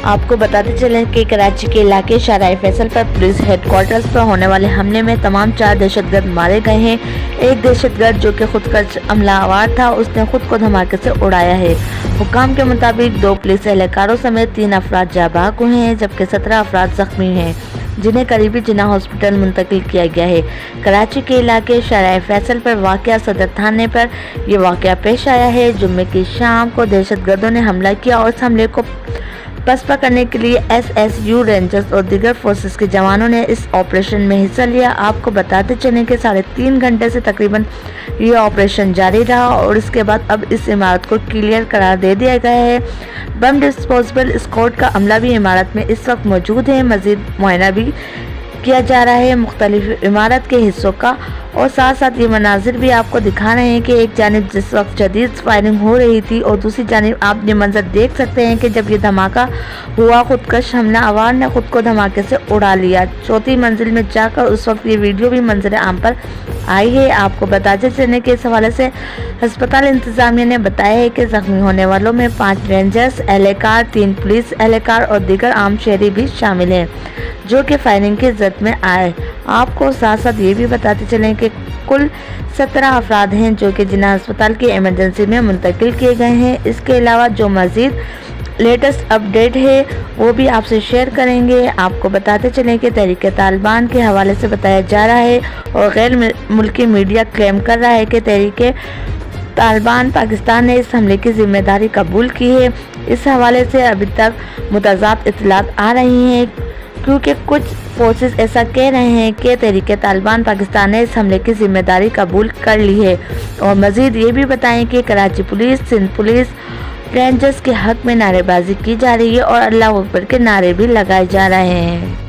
آپ کو بتاتے چلیں کہ کراچی کے علاقے شاہراہ فیصل پر پولیس ہیڈ کوارٹرز پر ہونے والے حملے میں تمام 4 دہشت گرد مارے گئے ہیں۔ ایک دہشت گرد جو کہ خودکش حملہ آور تھا، اس نے خود کو دھماکے سے اڑایا ہے۔ حکام کے مطابق 2 پولیس اہلکاروں سمیت 3 افراد جاں بحق ہوئے ہیں، جبکہ 17 افراد زخمی ہیں، جنہیں قریبی جناح ہاسپٹل منتقل کیا گیا ہے۔ کراچی کے علاقے شاہراہ فیصل پر واقع صدر تھانے پر یہ واقعہ پیش آیا ہے۔ جمعے کی شام کو دہشت گردوں نے حملہ کیا اور اس حملے کو پسپا کرنے کے لیے SSU رینجرز اور دیگر فورسز کے جوانوں نے اس آپریشن میں حصہ لیا۔ آپ کو بتاتے چلیں کہ 3.5 گھنٹے سے تقریباً یہ آپریشن جاری رہا اور اس کے بعد اب اس عمارت کو کلیئر قرار دے دیا گیا ہے۔ بم ڈسپوزل اسکواڈ کا عملہ بھی عمارت میں اس وقت موجود ہے۔ مزید معائنہ بھی کیا جا رہا ہے مختلف عمارت کے حصوں کا، اور ساتھ ساتھ یہ مناظر بھی آپ کو دکھا رہے ہیں کہ ایک جانب جس وقت شدید فائرنگ ہو رہی تھی اور دوسری جانب آپ یہ منظر دیکھ سکتے ہیں کہ جب یہ دھماکہ ہوا، خودکش حملہ آور نے خود کو دھماکے سے اڑا لیا۔ 4تھی منزل میں جا کر اس وقت یہ ویڈیو بھی منظر عام پر آئی ہے۔ آپ کو بتاتے چلیں کہ اس حوالے سے ہسپتال انتظامیہ نے بتایا ہے کہ زخمی ہونے والوں میں 5 رینجرز اہلکار، 3 پولیس اہلکار اور دیگر عام شہری بھی شامل ہیں، جو کہ فائرنگ کی زد میں آئے۔ آپ کو ساتھ ساتھ یہ بھی بتاتے چلیں کہ کل 17 افراد ہیں جو کہ جناح ہسپتال کی ایمرجنسی میں منتقل کیے گئے ہیں۔ اس کے علاوہ جو مزید لیٹسٹ اپڈیٹ ہے وہ بھی آپ سے شیئر کریں گے۔ آپ کو بتاتے چلیں کہ تحریک طالبان کے حوالے سے بتایا جا رہا ہے اور غیر ملکی میڈیا کلیم کر رہا ہے کہ تحریک طالبان پاکستان نے اس حملے کی ذمہ داری قبول کی ہے۔ اس حوالے سے ابھی تک متضاد اطلاعات آ رہی ہیں، کیونکہ کچھ فورسز ایسا کہہ رہے ہیں کہ تحریک طالبان پاکستان نے اس حملے کی ذمہ داری قبول کر لی ہے، اور مزید یہ بھی بتائیں کہ Karachi police, Sindh police, rangers کے حق میں نعرے بازی کی جا رہی ہے اور اللہ اکبر کے نعرے بھی لگائے جا رہے ہیں۔